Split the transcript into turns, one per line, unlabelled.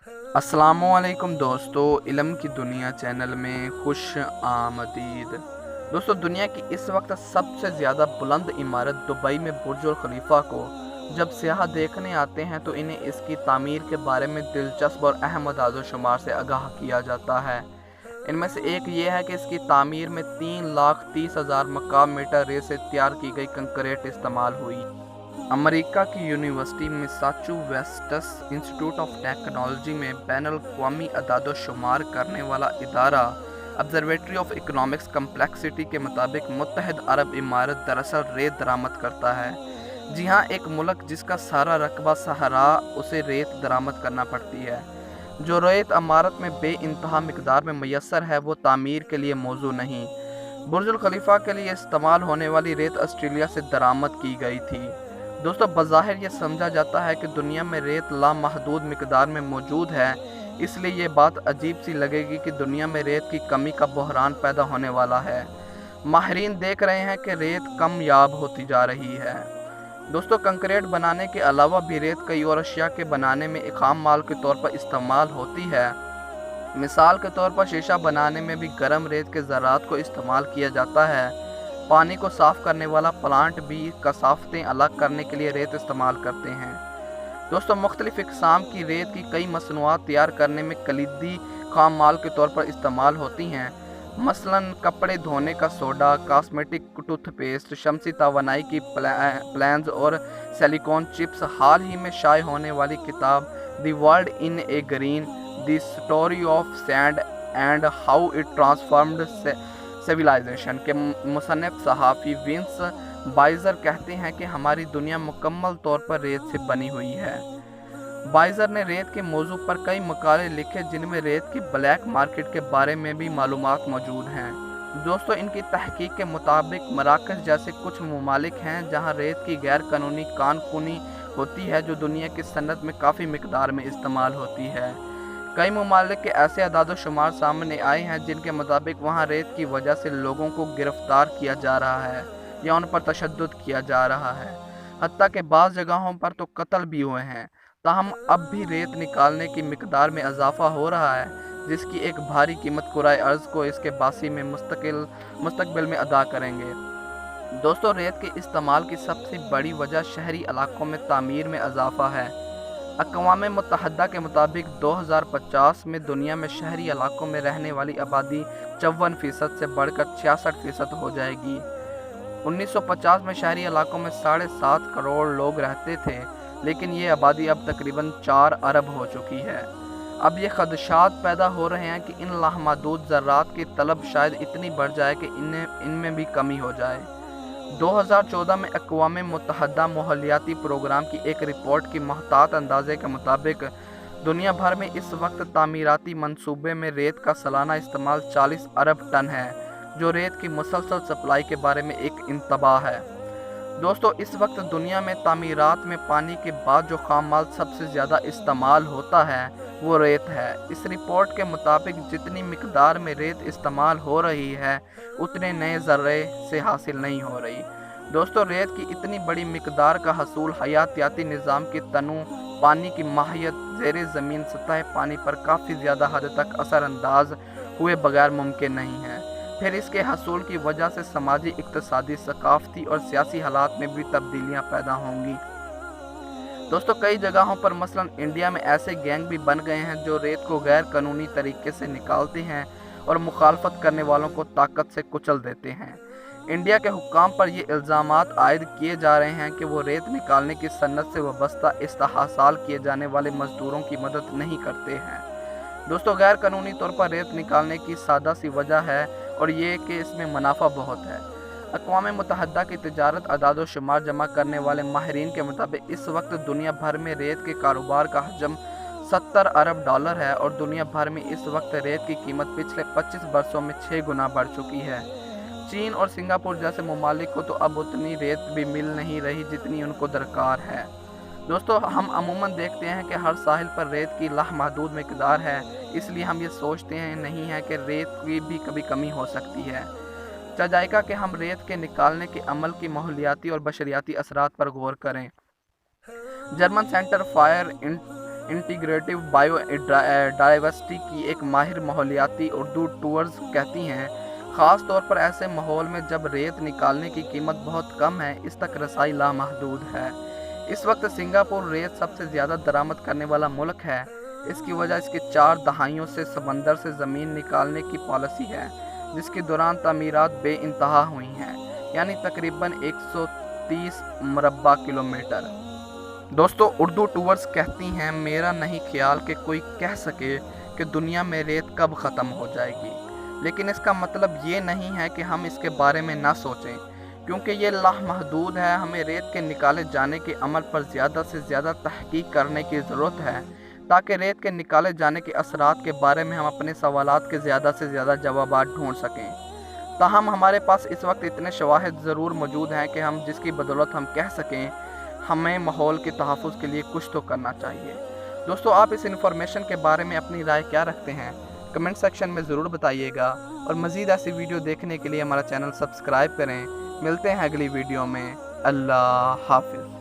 अस्सलामुअलैकुम दोस्तों, इल्म की दुनिया चैनल में खुश आमदीद। दोस्तों, दुनिया की इस वक्त सबसे ज़्यादा बुलंद इमारत दुबई में बुर्ज खलीफा को जब सियाह देखने आते हैं तो इन्हें इसकी तामीर के बारे में दिलचस्प और अहम आदाद-ओ-शुमार से आगाह किया जाता है। इनमें से एक ये है कि इसकी तामीर में 3,30,000 मकाम मीटर रेत से तैयार की गई कंक्रीट इस्तेमाल हुई। अमेरिका की university Massachusetts institute of technology में बैनुल-अक़वामी आदाद-ओ-शुमार करने वाला इदारा ऑब्जर्वेटरी ऑफ इकोनॉमिक कम्प्लेक्सिटी के मुताबिक मुत्तहद अरब इमारत दरअसल रेत दरामद करता है। जी हाँ, एक मुल्क जिसका सारा रकबा सहरा उसे रेत दरामद करना पड़ती है। जो रेत इमारत में बेइंतहा मिकदार में मैसर है वो तामीर के लिए मौजू नहीं। बुर्ज खलीफा के लिए इस्तेमाल होने वाली रेत ऑस्ट्रेलिया से दरामद की गई थी। दोस्तों, बज़ाहिर ये समझा जाता है कि दुनिया में रेत लामहदूद मिकदार में मौजूद है, इसलिए ये बात अजीब सी लगेगी कि दुनिया में रेत की कमी का बहरान पैदा होने वाला है। माहिरीन देख रहे हैं कि रेत कमयाब होती जा रही है। दोस्तों, कंक्रीट बनाने के अलावा भी रेत कई और अशिया के बनाने में एक खाम माल के तौर पर इस्तेमाल होती है। मिसाल के तौर पर शीशा बनाने में भी गर्म रेत के ज़रात को इस्तेमाल किया जाता है। पानी को साफ़ करने वाला प्लांट भी कसाफ़तें अलग करने के लिए रेत इस्तेमाल करते हैं। दोस्तों, मुख्तलिफ़ इक़साम की रेत की कई मसनूआत तैयार करने में कलीदी खाम माल के तौर पर इस्तेमाल होती हैं। मसलन कपड़े धोने का सोडा, कॉस्मेटिक टूथपेस्ट, शमसी तवानाई की प्लान्स और सिलिकॉन चिप्स। हाल ही में शाये होने वाली किताब the world in a grain the story of sand and how it transformed civilization के मुसन्निफ सहाफ़ी विंस बाइज़र कहते हैं कि हमारी दुनिया मुकम्मल तौर पर रेत से बनी हुई है। बाइज़र ने रेत के मौजू पर कई मकाले लिखे जिनमें रेत की ब्लैक मार्केट के बारे में भी मालूमात मौजूद हैं। दोस्तों, इनकी तहकीक के मुताबिक मराकश जैसे कुछ ममालिक हैं जहां रेत की गैर कानूनी कानकुनी होती है जो दुनिया की सनत में काफ़ी मिकदार में इस्तेमाल होती है। कई ममालिक के ऐसे आदाद-ओ-शुमार सामने आए हैं जिनके मुताबिक वहाँ रेत की वजह से लोगों को गिरफ्तार किया जा रहा है या उन पर तशद्दुद किया जा रहा है, हत्ता कि बाज़ जगहों पर तो कत्ल भी हुए हैं। ताहम अब भी रेत निकालने की मिकदार में इजाफा हो रहा है, जिसकी एक भारी कीमत कुराए अर्ज़ को इसके बासी में मुस्तकबिल में अदा करेंगे। दोस्तों, रेत के इस्तेमाल की सबसे बड़ी वजह शहरी इलाकों में तामीर में इजाफा है। अक़वाम मुत्तहदा के मुताबिक 2050 में दुनिया में शहरी इलाकों में रहने वाली आबादी 54% से बढ़कर 66% हो जाएगी। 1950 में शहरी इलाकों में 7.5 करोड़ लोग रहते थे, लेकिन ये आबादी अब तकरीबन 4 अरब हो चुकी है। अब ये खदशात पैदा हो रहे हैं कि इन लामहदूद ज़रात की तलब शायद इतनी बढ़ जाए कि इनमें भी कमी हो जाए। 2014 में अक़वाम मुत्तहदा माहौलियाती प्रोग्राम की एक रिपोर्ट की महतात अंदाजे के मुताबिक दुनिया भर में इस वक्त तामीराती मंसूबे में रेत का सालाना इस्तेमाल 40 अरब टन है, जो रेत की मुसलसल सप्लाई के बारे में एक इंतबाह है। दोस्तों, इस वक्त दुनिया में तामीरात में पानी के बाद जो खाम माल सबसे ज़्यादा इस्तेमाल होता है वो रेत है। इस रिपोर्ट के मुताबिक जितनी मिकदार में रेत इस्तेमाल हो रही है उतने नए ज़र्रे से हासिल नहीं हो रही। दोस्तों, रेत की इतनी बड़ी मिकदार का हसूल हयातियाती निज़ाम की तनु, पानी की माहियत, ज़ेरे ज़मीन सतह पानी पर काफ़ी ज़्यादा हद तक असरअंदाज हुए बगैर मुमकिन नहीं है। फिर इसके हसूल की वजह से समाजी, इक़्तिसादी, सकाफ़ती और सियासी हालात में भी तब्दीलियाँ पैदा होंगी। दोस्तों, कई जगहों पर मसलन इंडिया में ऐसे गैंग भी बन गए हैं जो रेत को गैर कानूनी तरीके से निकालते हैं और मुखालफत करने वालों को ताकत से कुचल देते हैं। इंडिया के हुक्काम पर ये इल्ज़ामात आयद किए जा रहे हैं कि वो रेत निकालने की सन्नत से वाबस्ता इस्तेहसाल किए जाने वाले मज़दूरों की मदद नहीं करते हैं। दोस्तों, गैर कानूनी तौर पर रेत निकालने की सादा सी वजह है और ये कि इसमें मुनाफा बहुत है। अक़वाम मुत्तहदा की तिजारत आदाद-ओ-शुमार जमा करने वाले माहिरीन के मुताबिक इस वक्त दुनिया भर में रेत के कारोबार का हजम 70 अरब डॉलर है और दुनिया भर में इस वक्त रेत की कीमत पिछले 25 वर्षों में 6 गुना बढ़ चुकी है। चीन और सिंगापुर जैसे ममालिक को तो अब उतनी रेत भी मिल नहीं रही जितनी उनको दरकार है। दोस्तों, हम अमूमन देखते हैं कि हर साहिल पर रेत की लामहदूद मिकदार है, इसलिए हम ये सोचते हैं नहीं है कि रेत की भी कभी कमी हो सकती है। जायका कि हम रेत के निकालने के अमल की माहौलियाती और बशरियाती असरात पर गौर करें। German centre fire integrative biodiversity की एक माहिर माहौलियाती उर्दू टूअर्स कहती हैं, ख़ास तौर पर ऐसे माहौल में जब रेत निकालने की कीमत बहुत कम है, इस तक रसाई लामहदूद है। इस वक्त सिंगापुर रेत सबसे ज़्यादा दरामद करने वाला मुल्क है। इसकी वजह इसकी 4 दहाइयों से समंदर से ज़मीन निकालने की पॉलिसी है, जिसके दौरान तामीरात बेइंतहा हुई हैं, यानी तकरीबन 130 मुरब्बा किलोमीटर। दोस्तों, उर्दू टूअर्स कहती हैं, मेरा नहीं ख्याल कि कोई कह सके कि दुनिया में रेत कब ख़त्म हो जाएगी, लेकिन इसका मतलब ये नहीं है कि हम इसके बारे में ना सोचें, क्योंकि ये लामहदूद है। हमें रेत के निकाले जाने के अमल पर ज़्यादा से ज़्यादा तहकीक करने की ज़रूरत है, ताकि रेत के निकाले जाने के असरात के बारे में हम अपने सवालात के ज़्यादा से ज़्यादा जवाबात ढूंढ सकें। ताहम हमारे पास इस वक्त इतने शवाहिद ज़रूर मौजूद हैं कि हम जिसकी बदौलत हम कह सकें हमें माहौल के तहफ़्फ़ुज़ के लिए कुछ तो करना चाहिए। दोस्तों, आप इस इन्फॉर्मेशन के बारे में अपनी राय क्या रखते हैं? कमेंट सेक्शन में ज़रूर बताइएगा, और मज़ीद ऐसी वीडियो देखने के लिए हमारा चैनल सब्सक्राइब करें। मिलते हैं अगली वीडियो में। अल्लाह हाफ़िज़।